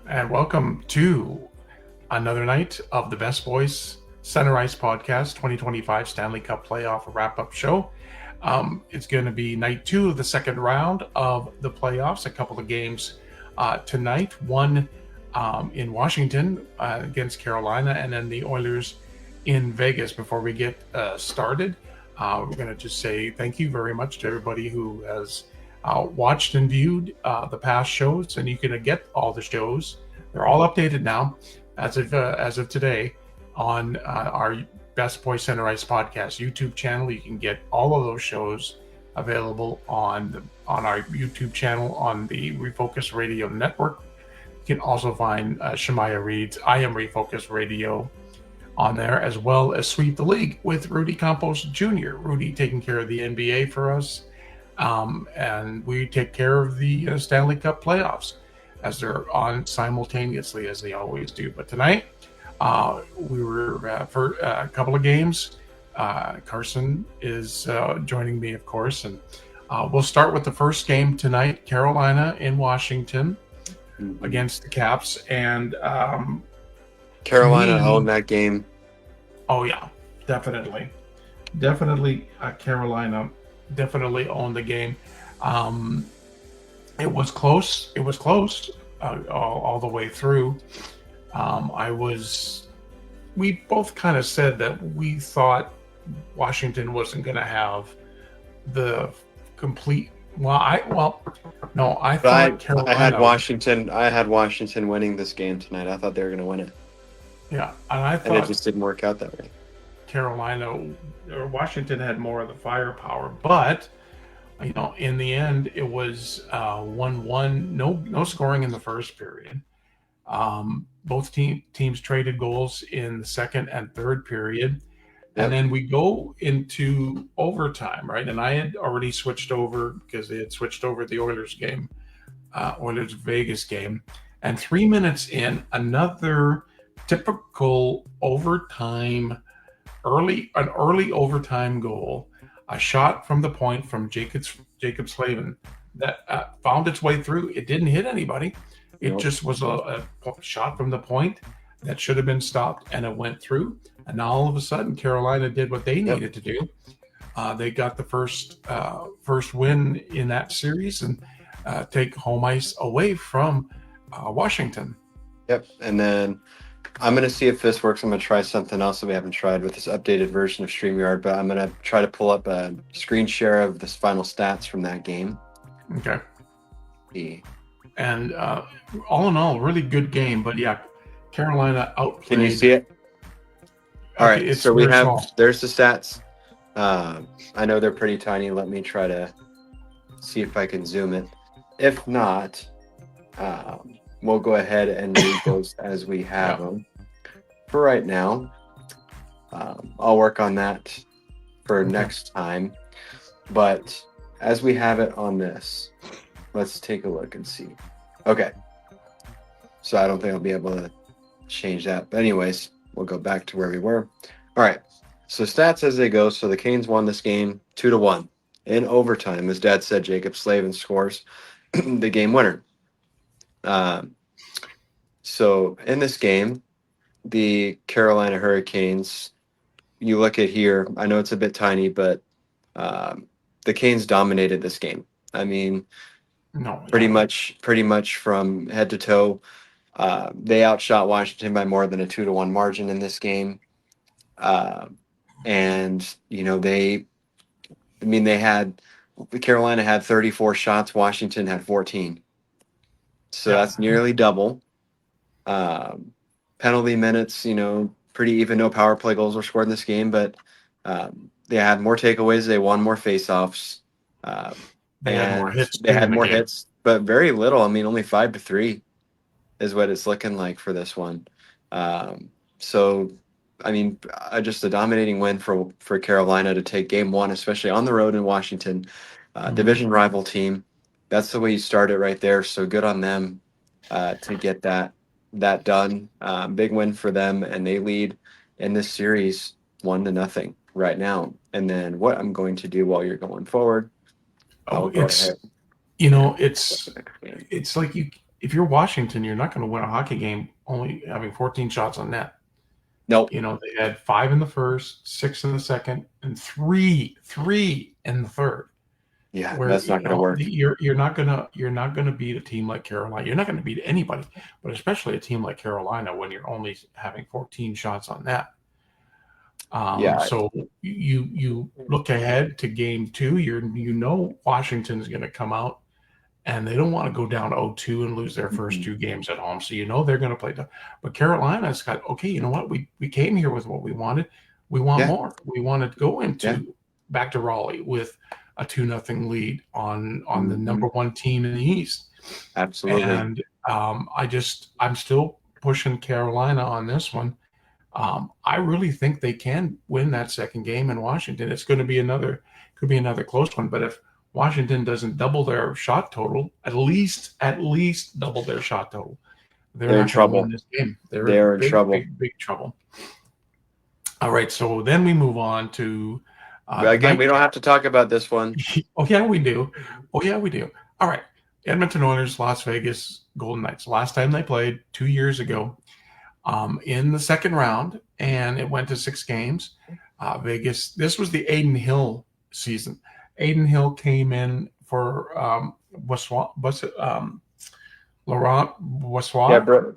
And welcome to another night of the Best Boys Center Ice Podcast 2025 Stanley Cup Playoff Wrap-Up Show. It's going to be night two of the second round of the playoffs. A couple of games tonight. One in Washington against Carolina, and then the Oilers in Vegas. Before we get started, we're going to just say thank you very much to everybody who has watched and viewed the past shows, and you can get all the shows. They're all updated now, as of today, on our Best Boy Center Ice Podcast YouTube channel. You can get all of those shows available on our YouTube channel on the Refocused Radio Network. You can also find Shemaya Reed's I Am Refocused Radio on there, as well as Sweep the League with Rudy Campos Jr. Rudy taking care of the NBA for us. And we take care of the Stanley Cup playoffs as they're on simultaneously, as they always do. But tonight, we were for a couple of games. Carson is joining me, of course, and we'll start with the first game tonight: Carolina in Washington against the Caps, and Carolina owned that game. Oh yeah, definitely, Carolina definitely owned the game. It was close. All the way through. We both kind of said that we thought Washington wasn't going to have the complete. I thought Carolina. I had Washington winning this game tonight. I thought they were going to win it. Yeah, and it just didn't work out that way. Carolina or Washington had more of the firepower, but in the end, it was 1-1. No scoring in the first period. Both teams traded goals in the second and third period. Yep. And then we go into overtime, right? And I had already switched over because they had switched over the Oilers game, Oilers Vegas game. And 3 minutes in, another typical overtime, early overtime goal. A shot from the point from Jacob Slavin that found its way through. It didn't hit anybody. It just was a shot from the point that should have been stopped, and it went through. And now all of a sudden, Carolina did what they needed to do. They got the first win in that series and take home ice away from Washington. Yep, and then I'm going to see if this works. I'm going to try something else that we haven't tried with this updated version of StreamYard, but I'm going to try to pull up a screen share of the final stats from that game. Okay. And all in all, really good game. But yeah, Carolina outplayed. Can you see it? All right, so there's the stats. I know they're pretty tiny. Let me try to see if I can zoom it. If not, we'll go ahead and read those as we have them. For right now, I'll work on that for next time. But as we have it on this, let's take a look and see. Okay. So I don't think I'll be able to change that. But anyways, we'll go back to where we were. All right. So stats as they go. So the Canes won this game 2-1 in overtime. As Dad said, Jacob Slavin scores the game winner. So in this game, the Carolina Hurricanes, you look at here, I know it's a bit tiny, but the Canes dominated this game. I mean, pretty much from head to toe. They outshot Washington by more than a 2-1 margin in this game. And Carolina had 34 shots, Washington had 14. So that's nearly double. Penalty minutes, pretty even. No power play goals were scored in this game, but they had more takeaways. They won more faceoffs. They had more hits. They had more hits, but very little. I mean, only 5-3 is what it's looking like for this one. So, I mean, just a dominating win for Carolina to take game one, especially on the road in Washington, division rival team. That's the way you start it right there. So good on them to get that done. Big win for them, and they lead in this series 1-0 right now. And then what I'm going to do while you're going forward. It's like if you're Washington, you're not going to win a hockey game only having 14 shots on net. Nope. You know, they had 5 in the first, 6 in the second, and three in the third. Yeah, that's not going to work. You're not gonna beat a team like Carolina. You're not going to beat anybody, but especially a team like Carolina when you're only having 14 shots on net. So you look ahead to game 2. You know Washington's going to come out, and they don't want to go down 0-2 and lose their first 2 games at home. So you know they're going to play tough. But Carolina's got, okay, you know what? We came here with what we wanted. We want more. We want to go back to Raleigh with a 2-0 lead on the number 1 team in the East. Absolutely. And I'm still pushing Carolina on this one. I really think they can win that second game in Washington. It's going to be could be another close one. But if Washington doesn't double their shot total, at least double their shot total, they're in trouble. Win this game. They're in trouble. Big trouble. All right, so then we move on to again. We don't have to talk about this one. Oh yeah, we do. All right, Edmonton Oilers, Las Vegas Golden Knights. Last time they played 2 years ago, in the second round, and it went to 6 games. Vegas. This was the Aiden Hill season. Aiden Hill came in for Laurent Brossoit. Laurent Brossoit.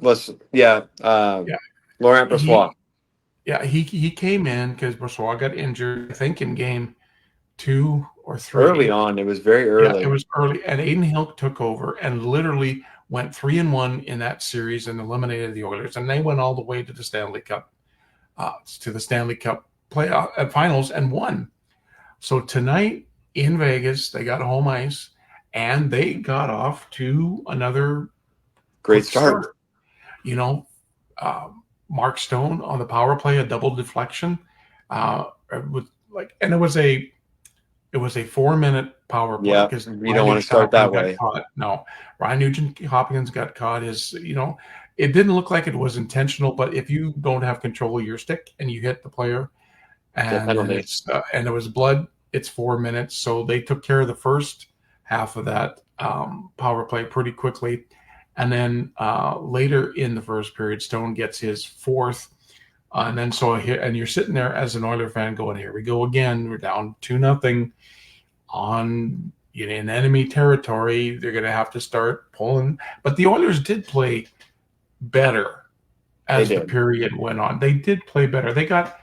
He came in because Brossoit got injured, I think, in game 2 or 3. Early on, it was very early. Yeah, it was early, and Aiden Hill took over and literally went 3-1 in that series and eliminated the Oilers, and they went all the way to the Stanley Cup, playoff finals, and won. So tonight in Vegas, they got home ice, and they got off to another great start. You know, Mark Stone on the power play, a double deflection, it was a 4-minute power play. Yeah, you don't want to start that way. No, Ryan Nugent-Hopkins got caught. It didn't look like it was intentional, but if you don't have control of your stick and you hit the player, and there was blood, it's 4 minutes. So they took care of the first half of that power play pretty quickly. And then later in the first period, Stone gets his 4th. And then and you're sitting there as an Oiler fan going, here we go again. We're down 2-0 in enemy territory. They're going to have to start pulling. But the Oilers did play better as the period went on. They did play better. They got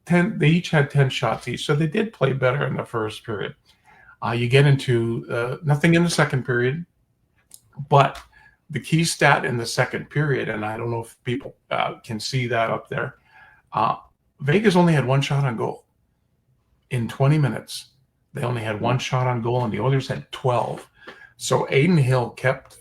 10. They each had 10 shots each. So they did play better in the first period. You get into nothing in the second period. But the key stat in the second period, and I don't know if people can see that up there, Vegas only had 1 shot on goal. In 20 minutes, they only had 1 shot on goal, and the Oilers had 12. So Aiden Hill kept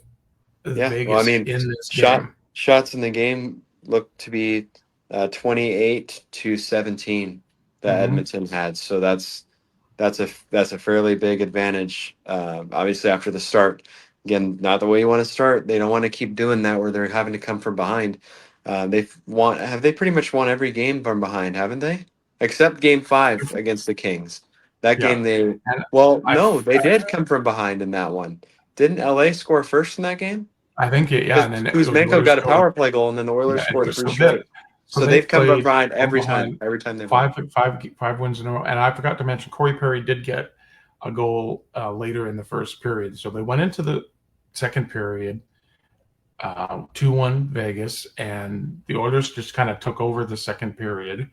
Vegas in this game. Shots in the game looked to be 28-17 that Edmonton had. So that's a fairly big advantage. Obviously, after the start. Again, not the way you want to start. They don't want to keep doing that where they're having to come from behind. Have they pretty much won every game from behind, haven't they? Except game 5 against the Kings. That game they did come from behind in that one. Didn't LA score first in that game? I think and then Kuzmenko got a power play goal, and then the Oilers scored 3 straight. So they've come from behind every time. Every time they've five wins in a row. And I forgot to mention Corey Perry did get a goal later in the first period. So they went into the second period 2-1 Vegas, and the Oilers just kind of took over the second period.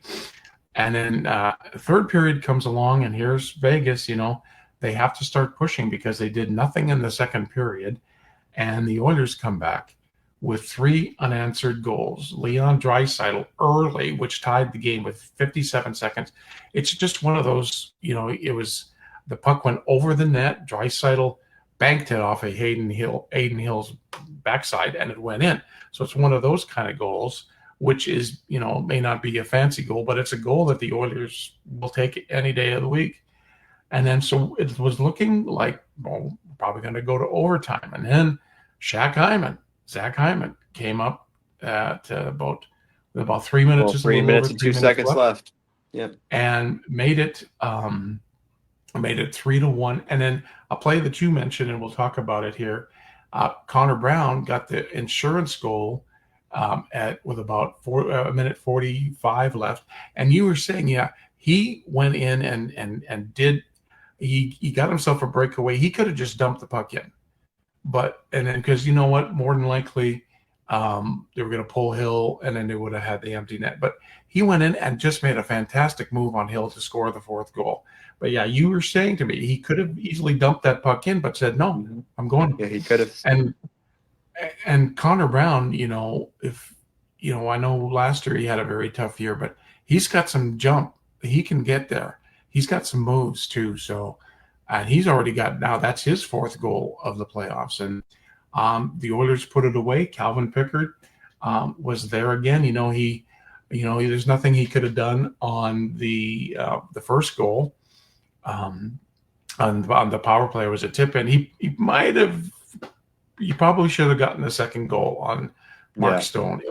And then third period comes along, and here's Vegas. They have to start pushing because they did nothing in the second period, and the Oilers come back with 3 unanswered goals. Leon Draisaitl early, which tied the game with 57 seconds. It's just one of those, it was the puck went over the net. Draisaitl banked it off of Aiden Hill's backside, and it went in. So it's one of those kind of goals, which is, may not be a fancy goal, but it's a goal that the Oilers will take any day of the week. And then so it was looking like, probably going to go to overtime. And then Zach Hyman came up at about 3 minutes. 3 minutes and 2 seconds left. Yeah. And made it 3-1. And then a play that you mentioned, and we'll talk about it here, Connor Brown got the insurance goal with about a minute 45 left. And you were saying, yeah, he went in and did. He got himself a breakaway. He could have just dumped the puck in, and then because you know what, more than likely they were going to pull Hill, and then they would have had the empty net. But he went in and just made a fantastic move on Hill to score the fourth goal. But yeah, you were saying to me he could have easily dumped that puck in, but said no, I'm going. Yeah, he could have. And Connor Brown, I know last year he had a very tough year, but he's got some jump. He can get there. He's got some moves too. So, and he's already got, now that's his fourth goal of the playoffs. And the Oilers put it away. Calvin Pickard was there again. There's nothing he could have done on the first goal. On the power play, was a tip, and he probably should have gotten the second goal on Mark Stone.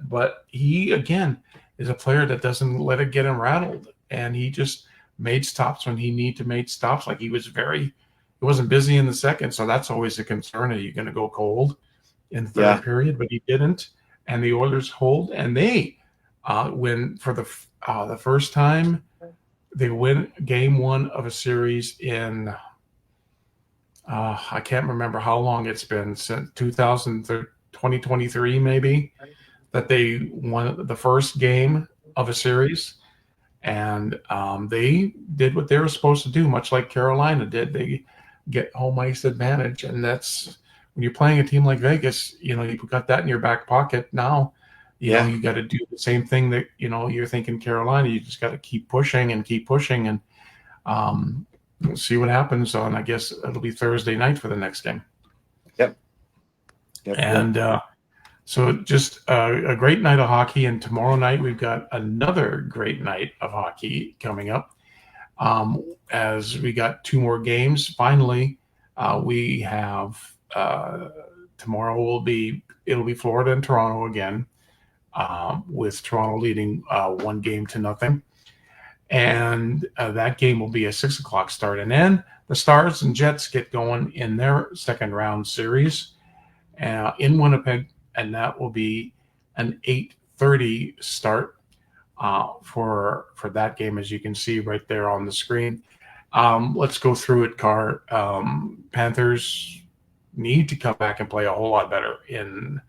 But he, again, is a player that doesn't let it get him rattled. And he just made stops when he needed to make stops. Like he wasn't busy in the second. So that's always a concern. Are you going to go cold in the third period? But he didn't. And the Oilers hold, and they win for the first time. They win game one of a series in I can't remember how long it's been, since 2023 maybe, that they won the first game of a series. And they did what they were supposed to do, much like Carolina did. They get home ice advantage. And that's when you're playing a team like Vegas, you've got that in your back pocket. Now, you got to do the same thing that, you're thinking Carolina. You just got to keep pushing and we'll see what happens on, I guess it'll be Thursday night for the next game. Yep. And so just a great night of hockey. And tomorrow night, we've got another great night of hockey coming up. As we got two more games. Finally, we have tomorrow it'll be Florida and Toronto again, with Toronto leading 1-0. And that game will be a 6:00 start. And then the Stars and Jets get going in their second round series in Winnipeg. And that will be an 8:30 start for that game, as you can see right there on the screen. Let's go through it, Carr. Panthers need to come back and play a whole lot better in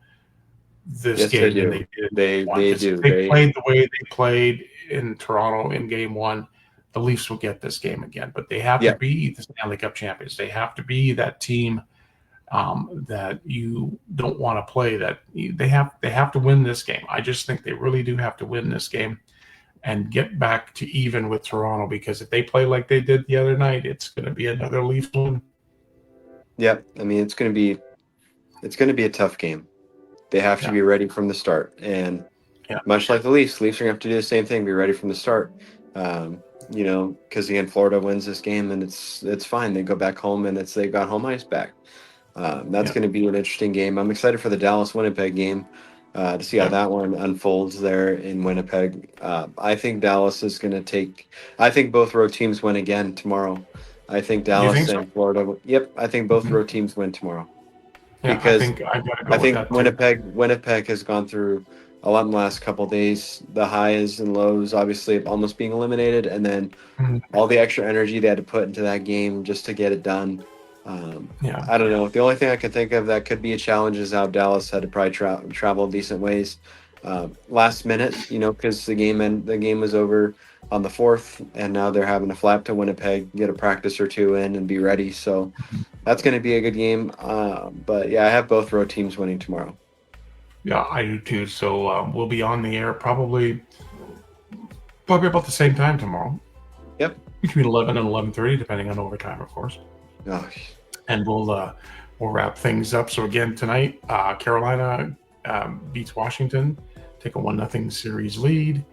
this game than they did. They do. They played the way they played in Toronto in game one. The Leafs will get this game again, but they have to be the Stanley Cup champions. They have to be that team that you don't want to play. That they have to win this game. I just think they really do have to win this game and get back to even with Toronto, because if they play like they did the other night, it's going to be another Leafs win. Yeah, I mean it's going to be a tough game. They have to be ready from the start, and much like the Leafs are going to have to do the same thing. Be ready from the start. Because again, Florida wins this game, and it's fine. They go back home, and they got home ice back. That's going to be an interesting game. I'm excited for the Dallas-Winnipeg game to see how that one unfolds there in Winnipeg. I think Dallas is going to take – I think both road teams win again tomorrow. I think Dallas and Florida – yep, I think both road teams win tomorrow. Yeah, because I think Winnipeg has gone through a lot in the last couple of days. The highs and lows, obviously, of almost being eliminated, and then all the extra energy they had to put into that game just to get it done. I don't know. The only thing I can think of that could be a challenge is how Dallas had to probably travel decent ways last minute, because the game was over on the 4th, and now they're having to fly up to Winnipeg, get a practice or two in, and be ready. So that's going to be a good game. But yeah, I have both road teams winning tomorrow. Yeah, I do too. So we'll be on the air probably about the same time tomorrow. Yep. Between 11 and 11:30, depending on overtime, of course. Gosh. And we'll wrap things up. So again, tonight, Carolina beats Washington, take a 1-0 series lead,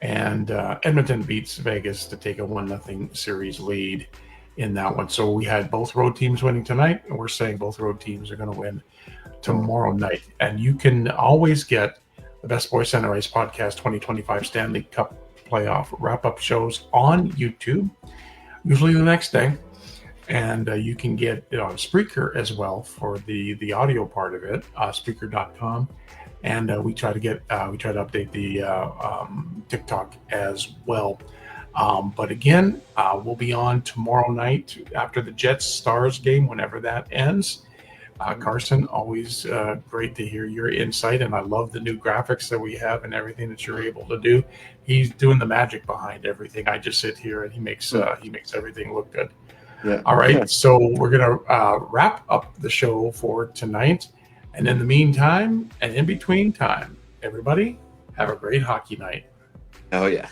and Edmonton beats Vegas to take a 1-0 series lead in that one. So we had both road teams winning tonight, and we're saying both road teams are going to win tomorrow night. And you can always get the Best Boys Center Ice Podcast 2025 Stanley Cup Playoff wrap-up shows on YouTube, usually the next day. And you can get it on Spreaker as well for the audio part of it, Spreaker.com. And we try to update the TikTok as well. But again, we'll be on tomorrow night after the Jets Stars game, whenever that ends. Carson, always great to hear your insight, and I love the new graphics that we have and everything that you're able to do. He's doing the magic behind everything. I just sit here and he makes everything look good. Yeah. All right, so we're gonna wrap up the show for tonight, and in the meantime, and in between time, everybody have a great hockey night. Oh yeah,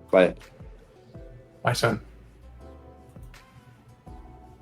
bye. Bye, son.